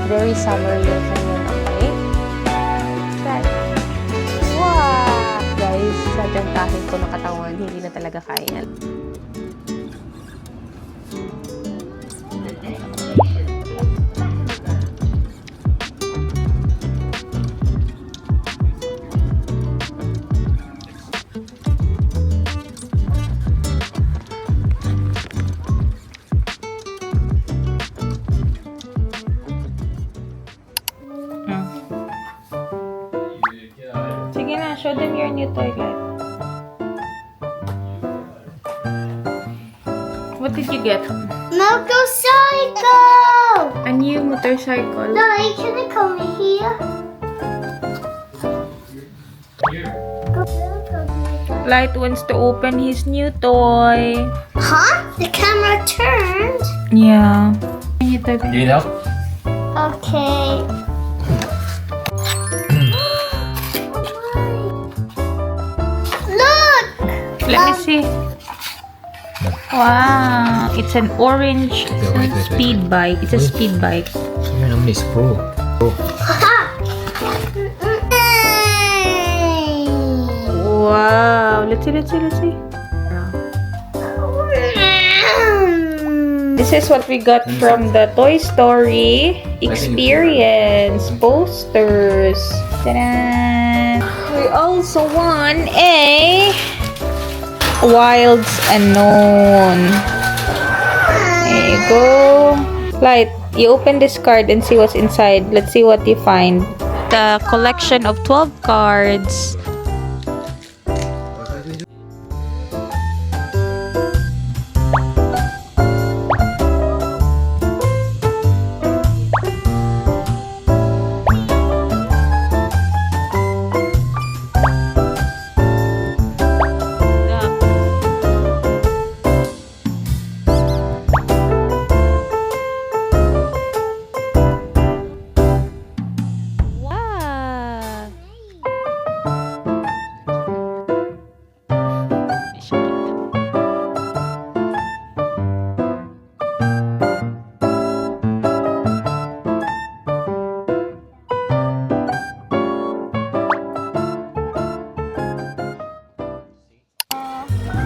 Very summery yung kanyang amoy. Wow! Guys, sadyang kahit ko nakatawan, hindi na talaga kaya. Sige na, show them your new toilet. What did you get? Motorcycle! A new motorcycle. Daddy, can I come here? Light wants to open his new toy. Huh? The camera turned. Yeah. New toy. Need help? Okay. Look! Let me see. Wow, it's an orange wait. speed bike. It's a speed bike. Yan ang miss ko. Wow, let's see. This is what we got from the Toy Story Experience posters. Ta-da! We also won a Wilds Unknown. There you go. Light, you open this card and see what's inside. Let's see what you find. The collection of 12 cards. Wow!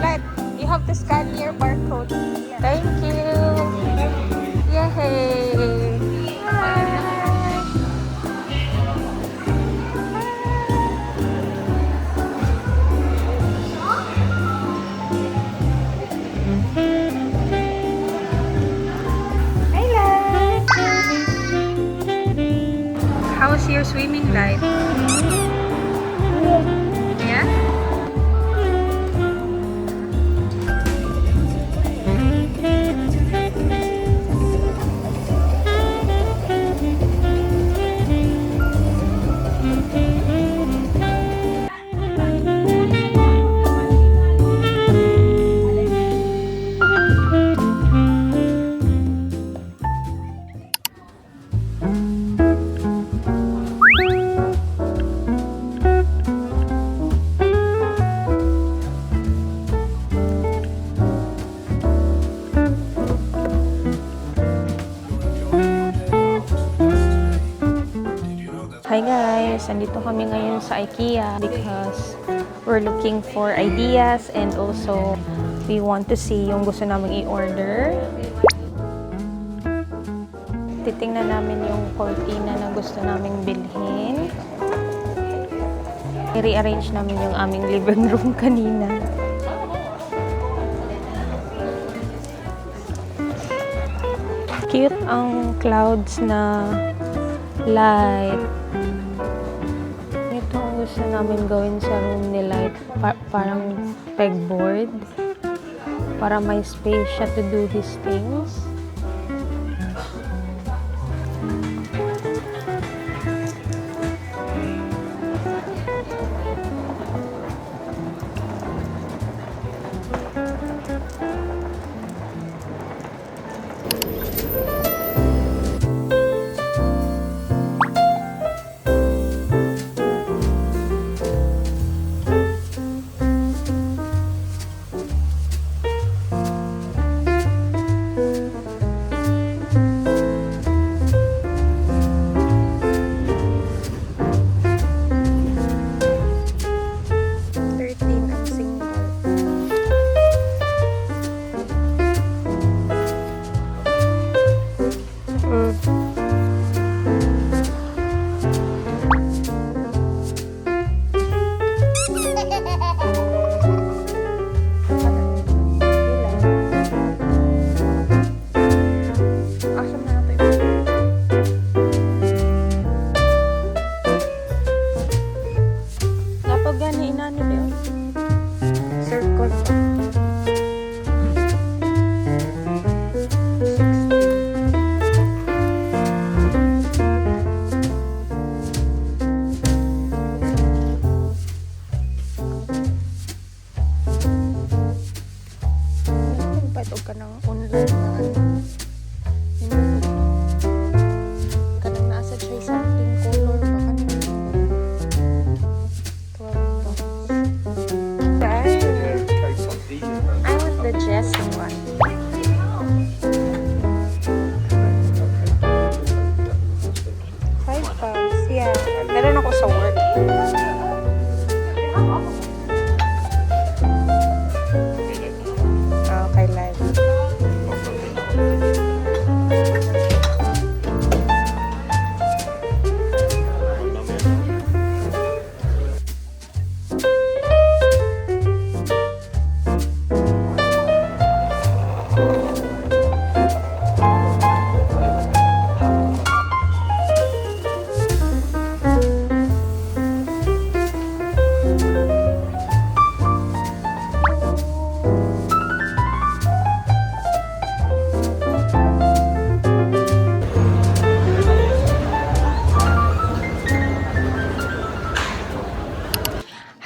Let you have to scan your barcode. Thank you. Yay! How's your swimming life? Yeah? Hi guys! Andito kami ngayon sa IKEA because we're looking for ideas and also we want to see yung gusto naming i-order. Titingnan namin yung cortina na gusto naming bilhin. I-rearrange namin yung aming living room kanina. Cute ang clouds na light. Ito ang gusto namin gawin sa room ni Light. Parang pegboard. Para may space siya to do these things.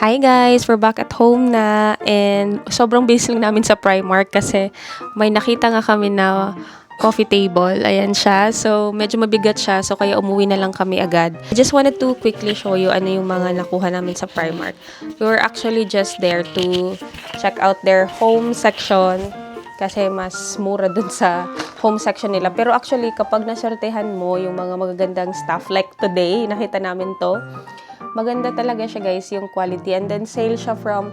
Hi guys! We're back at home na and sobrang bilis lang namin sa Primark kasi may nakita nga kami na coffee table. Ayan siya. So, medyo mabigat siya. So, kaya umuwi na lang kami agad. I just wanted to quickly show you ano yung mga nakuha namin sa Primark. We were actually just there to check out their home section kasi mas mura dun sa home section nila. Pero actually, kapag nasortehan mo yung mga magagandang stuff, like today, nakita namin to, maganda talaga siya guys, yung quality. And then sale siya from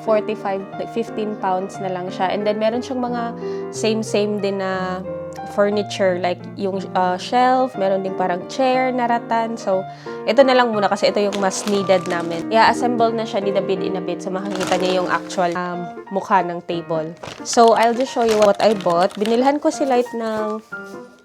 45, like 15 pounds na lang siya. And then meron siyang mga same din na furniture, like yung shelf, meron ding parang chair na rattan. So, ito na lang muna kasi ito yung mas needed namin. I-assemble na siya ni David in a bit so makikita niya yung actual mukha ng table. So, I'll just show you what I bought. Binilhan ko si Light ng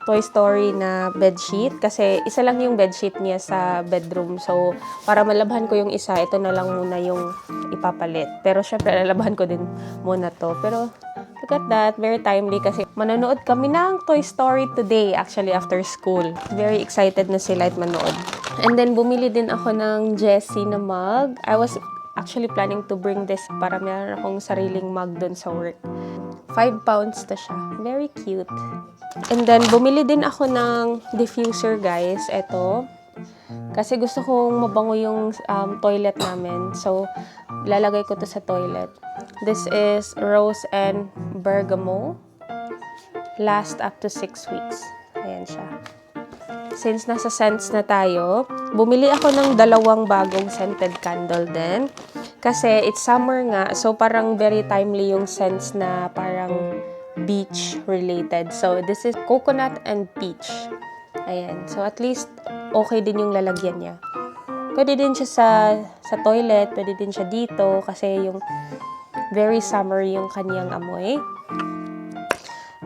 Toy Story na bedsheet kasi isa lang yung bedsheet niya sa bedroom. So, para malabhan ko yung isa, ito na lang muna yung ipapalit. Pero syempre, lalabhan ko din muna to. Pero, look at that. Very timely kasi manonood kami ng Toy Story today, actually, after school. Very excited na sila at manood. And then, bumili din ako ng Jessie na mug. I was actually planning to bring this para meron akong sariling mug dun sa work. 5 pounds to siya. Very cute. And then, bumili din ako ng diffuser, guys. Ito. Kasi gusto kong mabango yung toilet namin. So, lalagay ko to sa toilet. This is Rose and Bergamo. Last up to 6 weeks. Ayan siya. Since nasa scents na tayo, bumili ako ng 2 bagong scented candle din. Kasi it's summer nga, so parang very timely yung scents na parang beach related. So this is coconut and peach. Ayan. So at least okay din yung lalagyan niya. Pwede din siya sa toilet, pwede din siya dito kasi yung very summer yung kanyang amoy.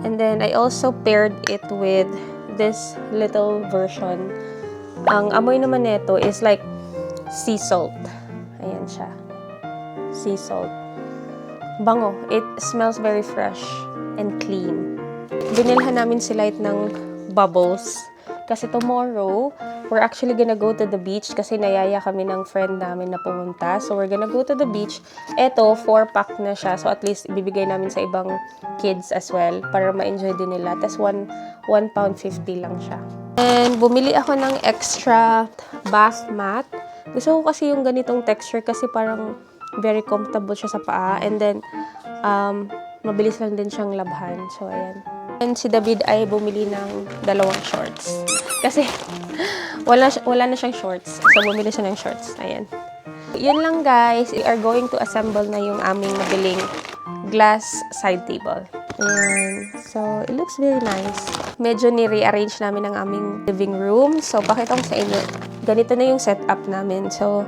And then I also paired it with this little version. Ang amoy naman nito is like sea salt. Ayan siya. Sea salt. Bango. It smells very fresh and clean. Binilhan namin si Light ng bubbles. Kasi tomorrow, we're actually gonna go to the beach kasi nayaya kami ng friend namin na pumunta. So, we're gonna go to the beach. Ito, 4-pack na siya. So, at least, ibibigay namin sa ibang kids as well para ma-enjoy din nila. Tapos, £1.50 lang siya. And, bumili ako ng extra bath mat. Gusto ko kasi yung ganitong texture kasi parang very comfortable siya sa paa. And then, mabilis lang din siyang labhan. So, ayan. And si David ay bumili ng 2 shorts. Kasi, wala na siyang shorts. So, bumili siya ng shorts. Ayan. Yun lang, guys. We are going to assemble na yung aming nabiling glass side table. Ayan. So, it looks very nice. Medyo ni-rearrange namin ang aming living room. So, pakita ko sa inyo. Ganito na yung setup namin. So,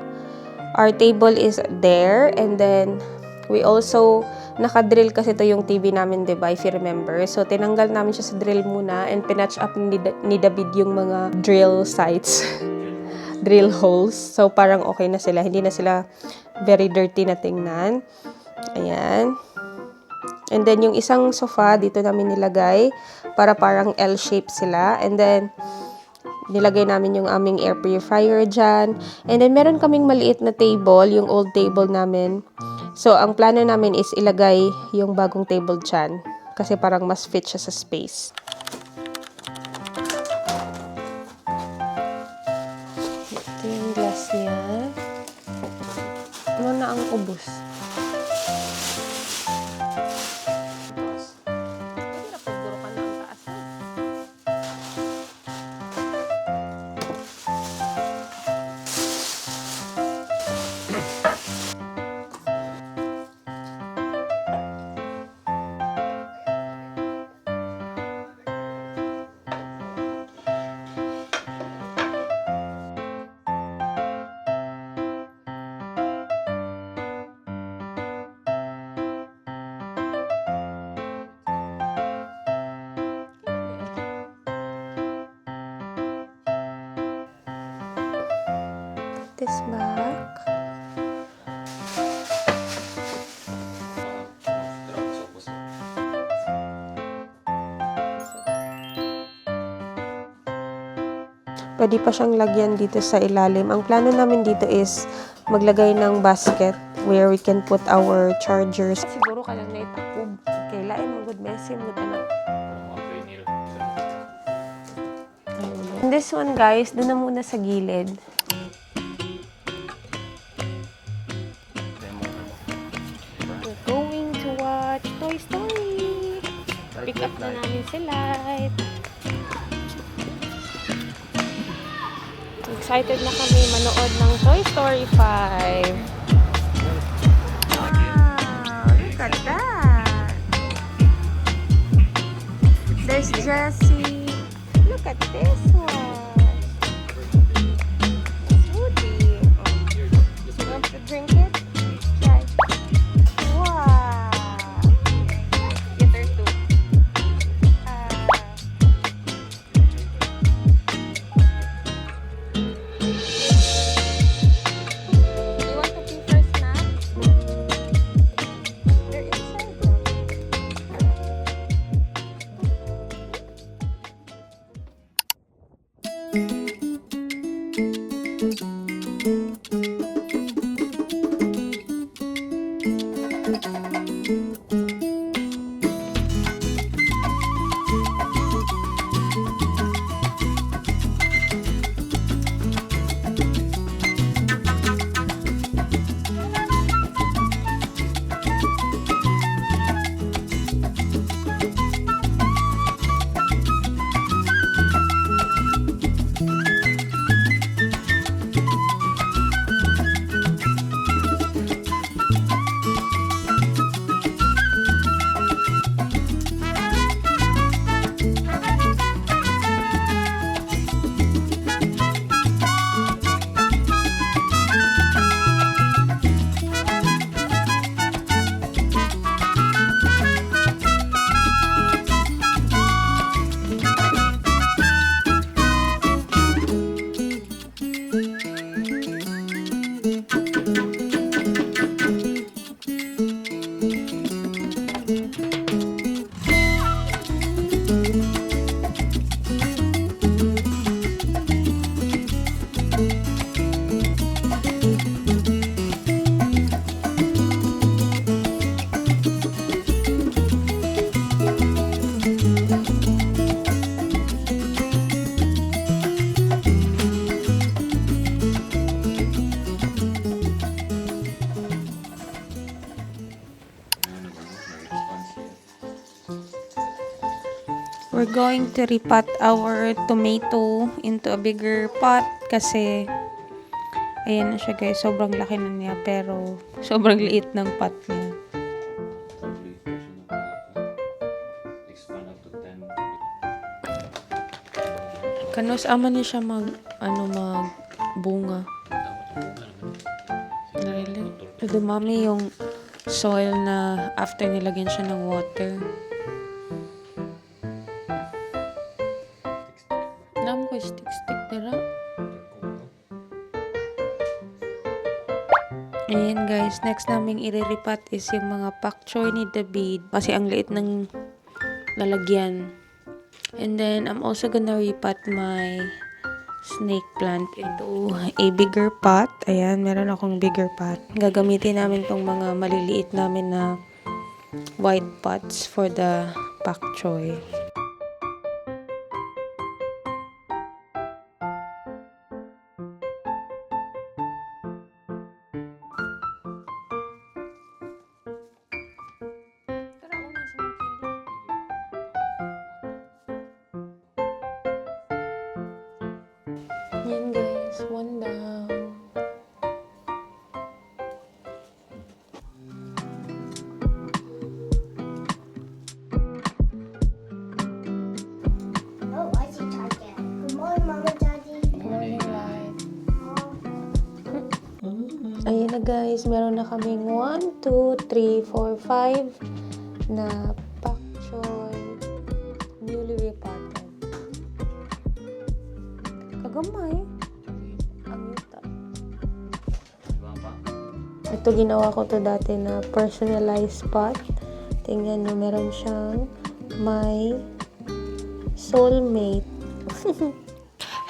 our table is there. And then, we also naka-drill kasi ito yung TV namin, diba? If you remember. So, tinanggal namin siya sa drill muna and pinatch up ni David yung mga drill sites. Drill holes. So, parang okay na sila. Hindi na sila very dirty na tingnan. Ayan. And then, yung isang sofa, dito namin nilagay para parang L-shape sila. And then, nilagay namin yung aming air purifier dyan. And then, meron kaming maliit na table, yung old table namin. So, ang plano namin is ilagay yung bagong table dyan. Kasi parang mas fit siya sa space. Ito yung glass niya. Ano na ang ubos? This back. Pwede pa siyang lagyan dito sa ilalim. Ang plano namin dito is maglagay ng basket where we can put our chargers. Siguro ka lang na itakub. Okay, lain mo good message mo na. And this one guys, doon na muna sa gilid. We're going to watch Toy Story. Pick up na namin si Light. Excited na kami manood ng Toy Story 5. Wow, look at that. There's Jessie. Look at this one. Smoothie. Oh. You want to drink it? Try. Wow. Get her too. You want to pee for snacks? They're inside. We're going to repot our tomato into a bigger pot kasi ayan na siya guys, sobrang laki na niya pero sobrang liit ng pot niya. Kanos ama niya siya magbunga. Really? So, dumami yung soil na after nilagyan siya ng water. Alam ko, stick tara. Ayan guys, next naming iriripat is yung mga pak choy ni David. Kasi ang liit ng lalagyan. And then, I'm also gonna repat my snake plant into a bigger pot. Ayan, meron akong bigger pot. Gagamitin namin tong mga maliliit namin na white pots for the pak choy. Yan guys, one down. Oh, I see Target. Good morning, Mama, Daddy. Morning light. Ayan na guys, meron na kaming 1, 2, 3, 4, 5 na pak choy newly repotted. Kagamay. Ang yuta. Ito ginawa ko to dati na personalized pot. Tingnan nyo, meron siyang my soulmate.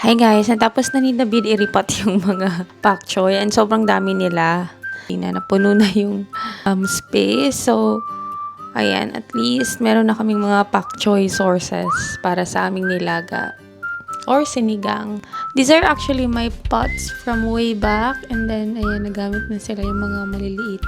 Hi guys, natapos na ni David i-repot yung mga pak choy and sobrang dami nila. Napuno na yung space. So, ayan, at least meron na kaming mga pak choy sources para sa aming nilaga or sinigang. These are actually my pots from way back and then, ayan, nagamit na sila yung mga maliliit.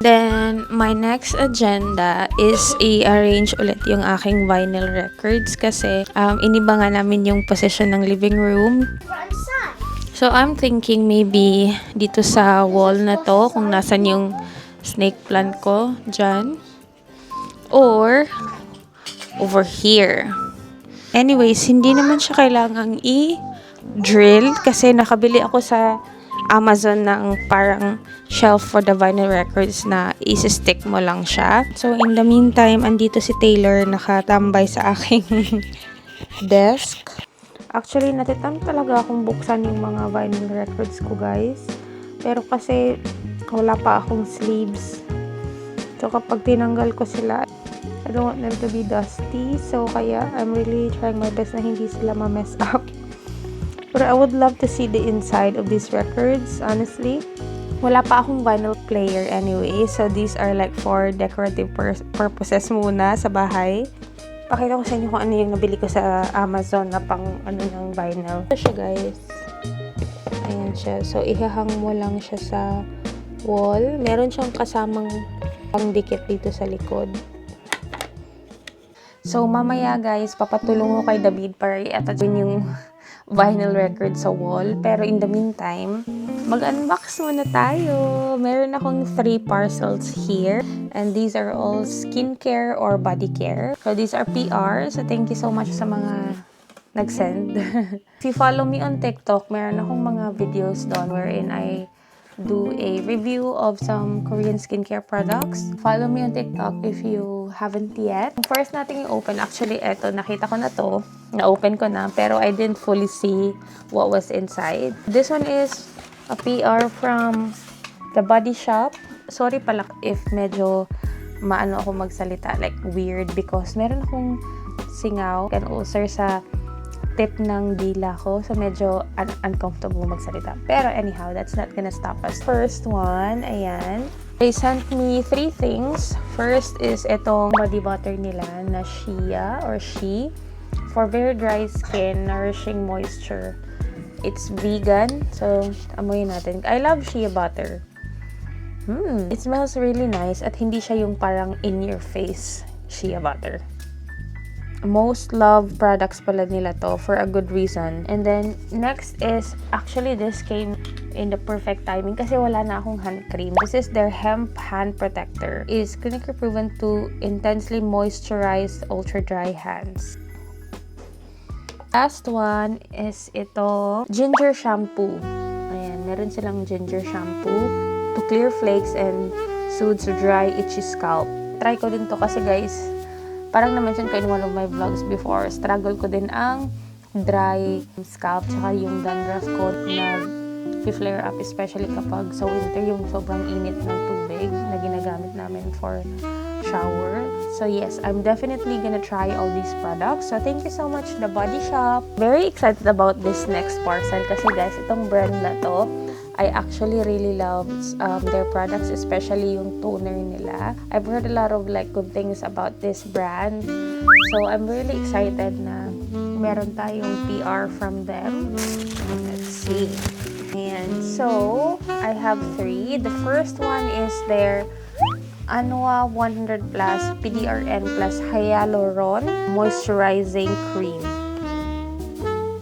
Then, my next agenda is i-arrange ulit yung aking vinyl records kasi iniba nga namin yung position ng living room. Front side. So, I'm thinking maybe dito sa wall na to, kung nasan yung snake plant ko, dyan. Or, over here. Anyways, hindi naman siya kailangang i-drill kasi nakabili ako sa Amazon ng parang shelf for the vinyl records na isi-stick mo lang siya. So, in the meantime, andito si Taylor nakatambay sa aking desk. Actually, natitam talaga akong buksan yung mga vinyl records ko, guys. Pero kasi, wala pa akong sleeves. So, kapag tinanggal ko sila, I don't want them to be dusty. So, kaya, I'm really trying my best na hindi sila ma-mess up. But I would love to see the inside of these records, honestly. Wala pa akong vinyl player anyway. So, these are like for decorative purposes muna sa bahay. Pakita ko sa inyo kung ano yung nabili ko sa Amazon na pang ano ng vinyl. Ito siya, guys. Ayan siya. So, ihahang mo lang siya sa wall. Meron siyang kasamang pangdikit dito sa likod. So, mamaya, guys, papatulong ko kay David para i-attach yung vinyl record sa wall. Pero in the meantime, mag-unbox muna tayo. Meron akong 3 parcels here. And these are all skincare or body care. So these are PR. So thank you so much sa mga nag-send. If you follow me on TikTok, meron akong mga videos doon wherein I do a review of some Korean skincare products. Follow me on TikTok if you haven't yet. First natin i-open, actually eto, nakita ko na to, na-open ko na, pero I didn't fully see what was inside. This one is a PR from The Body Shop. Sorry pala if medyo maano ako magsalita, like weird, because meron akong singaw and ulcer sa tip ng dila ko. So, medyo uncomfortable magsalita. Pero anyhow, that's not gonna stop us. First one, ayan. They sent me 3 things. First is itong body butter nila na Shea or She for very dry skin, nourishing moisture. It's vegan. So, amoyin natin. I love Shea butter. It smells really nice at hindi siya yung parang in-your-face Shea butter. Most loved products pala nila to for a good reason. And then, next is, actually this came in the perfect timing kasi wala na akong hand cream. This is their hemp hand protector. Is clinically proven to intensely moisturize ultra dry hands. Last one is ito, ginger shampoo. Ayan, meron silang ginger shampoo to clear flakes and soothes dry, itchy scalp. Try ko din to kasi guys, parang na-mention ko in one of my vlogs before, struggle ko din ang dry scalp tsaka yung dandruff ko na flare up, especially kapag sa winter yung sobrang init ng tubig na ginagamit namin for shower. So yes, I'm definitely gonna try all these products. So thank you so much, The Body Shop. Very excited about this next parcel kasi guys, itong brand na to, I actually really love their products, especially yung toner nila. I've heard a lot of like good things about this brand. So I'm really excited na meron tayong PR from them. Let's see. And so, I have 3. The first one is their Anua 100 Plus PDRN Plus Hyaluron Moisturizing Cream.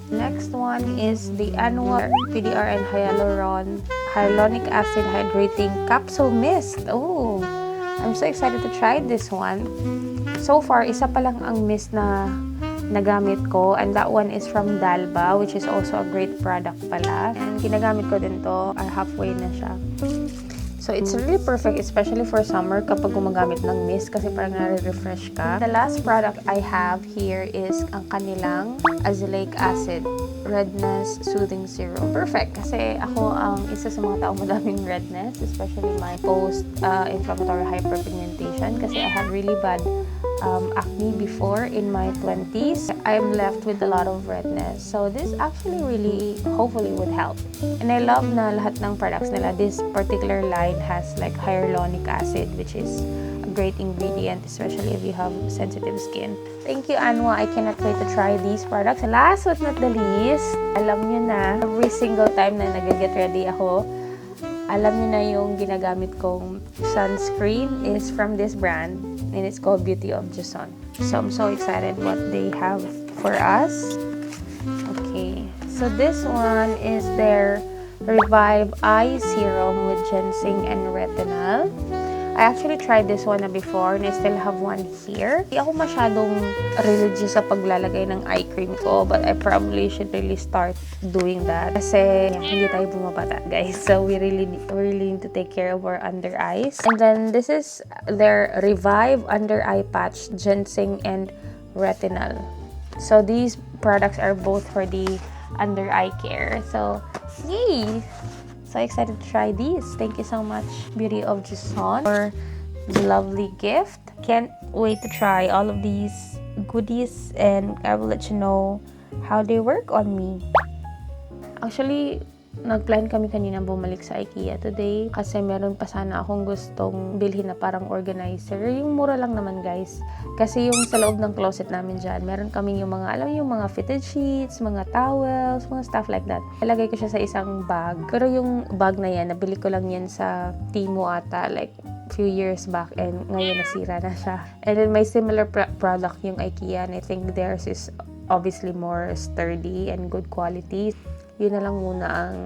Next one is the Anua PDRN Hyaluronic Acid Hydrating Capsule Mist. Oh, I'm so excited to try this one. So far, isa pa lang ang mist na nagamit ko, and that one is from Dalba, which is also a great product pala. And ginagamit ko din to, halfway na siya. So, it's really perfect, especially for summer kapag gumagamit ng mist kasi parang nare-refresh ka. The last product I have here is ang kanilang Azelaic Acid Redness Soothing Serum. Perfect kasi ako ang isa sa mga taong madaming redness, especially my post-inflammatory hyperpigmentation kasi I have really bad acne before in my 20s. I'm left with a lot of redness. So this actually really hopefully would help. And I love na lahat ng products nila. This particular line has like hyaluronic acid, which is a great ingredient, especially if you have sensitive skin. Thank you, Anwa. I cannot wait to try these products. Last but not the least, alam nyo na, every single time na nag-get ready ako, alam niyo na yung ginagamit kong sunscreen is from this brand and it's called Beauty of Joseon. So I'm so excited what they have for us. Okay, so this one is their Revive Eye Serum with ginseng and retinol. I actually tried this one na before and I still have one here. Hindi ako masyadong religious sa paglalagay ng eye cream ko, but I probably should really start doing that. Kasi hindi tayo bumabata, guys. So we really need to take care of our under eyes. And then this is their Revive Under Eye Patch, Ginseng and Retinol. So these products are both for the under eye care. So yay! So excited to try these. Thank you so much, Beauty of Joseon, for the lovely gift. Can't wait to try all of these goodies and I will let you know how they work on me. Actually, nag-plan kami kanina bumalik sa IKEA today kasi meron pa sana akong gustong bilhin na parang organizer. Yung mura lang naman, guys. Kasi yung sa loob ng closet namin dyan, meron kaming yung mga, alam yung mga fitted sheets, mga towels, mga stuff like that. Ilagay ko siya sa isang bag. Pero yung bag na yan, nabili ko lang yan sa Temu ata, like few years back and ngayon nasira na siya. And then may similar product yung IKEA and I think theirs is obviously more sturdy and good quality. Yun na lang muna ang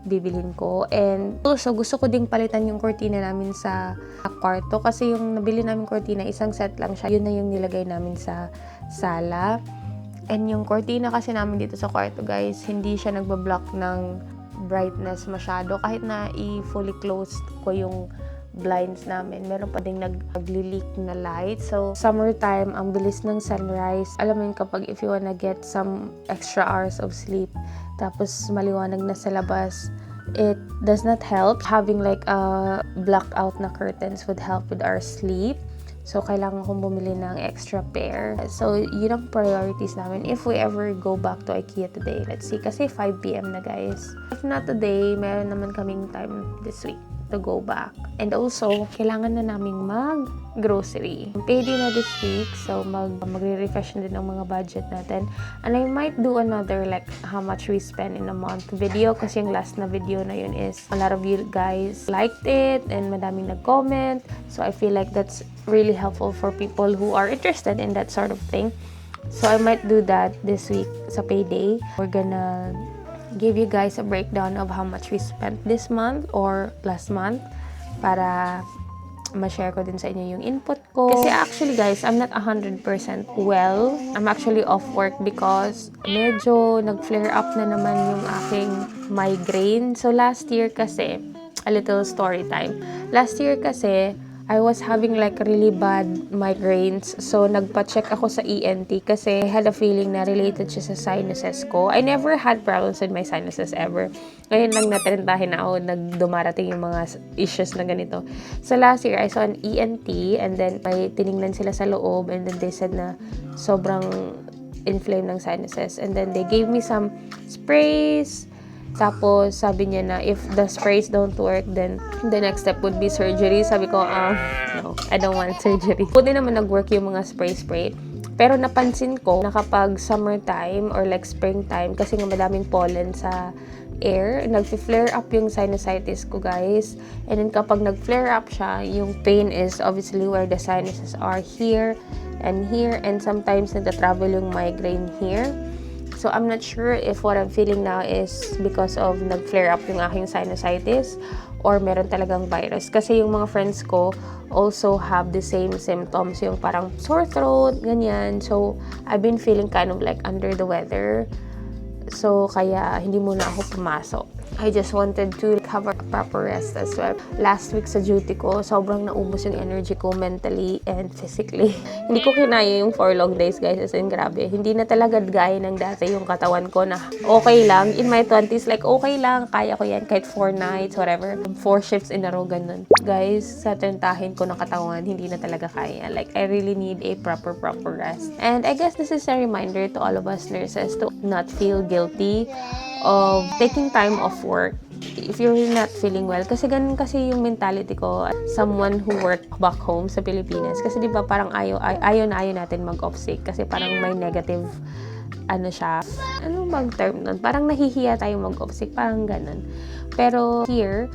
bibilhin ko. And so gusto ko ding palitan yung cortina namin sa kwarto kasi yung nabili namin cortina, isang set lang siya. Yun na yung nilagay namin sa sala. And yung cortina kasi namin dito sa kwarto, guys, hindi siya nagbablock ng brightness masyado. Kahit na i-fully closed ko yung blinds namin, meron pa ding nag-leak na light. So, summertime, ang bilis ng sunrise. Alam mo yun, kapag if you wanna get some extra hours of sleep, tapos maliwanag na sa labas, it does not help. Having like a blackout na curtains would help with our sleep. So, kailangan kong bumili ng extra pair. So, yun ang priorities namin if we ever go back to IKEA today. Let's see, kasi 5 p.m. na, guys. If not today, meron naman kaming time this week to go back. And also, kailangan na naming mag-grocery. Payday na this week, so magre-refresh na din ang mga budget natin. And I might do another like how much we spend in a month video kasi yung last na video na yun is a lot of you guys liked it and madaming nag-comment. So I feel like that's really helpful for people who are interested in that sort of thing. So I might do that this week sa payday. We're gonna give you guys a breakdown of how much we spent this month or last month para ma-share ko din sa inyo yung input ko. Kasi actually, guys, I'm not 100% well. I'm actually off work because medyo nag-flare up na naman yung aking migraine. So last year kasi, a little story time. Last year kasi, I was having like really bad migraines. So, nagpa-check ako sa ENT kasi I had a feeling na related siya sa sinuses ko. I never had problems with my sinuses ever. Ngayon lang natrentahin na ako, dumarating yung mga issues na ganito. So, last year, I saw an ENT and then may tiningnan sila sa loob and then they said na sobrang inflamed ng sinuses. And then they gave me some sprays. Tapos, sabi niya na if the sprays don't work, then the next step would be surgery. Sabi ko, no, I don't want surgery. Buti naman nag-work yung mga spray. Pero napansin ko na kapag summertime or like springtime, kasi nga madaming pollen sa air, nag-flare up yung sinusitis ko, guys. And then kapag nag-flare up siya, yung pain is obviously where the sinuses are, here and here. And sometimes nagta-travel yung migraine here. So, I'm not sure if what I'm feeling now is because of nag-flare up yung aking sinusitis or meron talagang virus. Kasi yung mga friends ko also have the same symptoms, yung parang sore throat, ganyan. So, I've been feeling kind of like under the weather So, kaya hindi muna ako pumasok. I just wanted to have a proper rest as well. Last week sa duty ko, sobrang naubos yung energy ko mentally and physically. Hindi ko kinaya yung 4 long days, guys. As in, grabe. Hindi na talaga gaya ng dati yung katawan ko na okay lang. In my 20s, like, okay lang. Kaya ko yan kahit 4 nights, whatever. 4 shifts in a row, ganun. Guys, sa tentahin ko ng katawan, hindi na talaga kaya. Like, I really need a proper rest. And I guess this is a reminder to all of us nurses to not feel guilty of taking time off work if you're not feeling well. Kasi ganun kasi yung mentality ko, someone who work back home sa Pilipinas. Kasi di ba parang ayaw natin mag-off sick kasi parang may negative siya. Ano bang term nun? Parang nahihiya tayo mag-off sick, parang ganun. Pero here,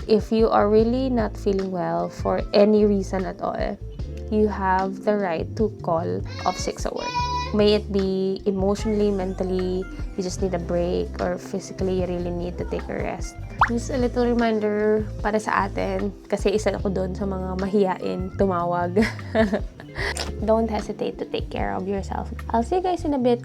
if you are really not feeling well for any reason at all, you have the right to call off sick sa work. May it be emotionally, mentally, you just need a break, or physically, you really need to take a rest. Just a little reminder para sa atin, kasi isa ako doon sa mga mahiyain tumawag. Don't hesitate to take care of yourself. I'll see you guys in a bit.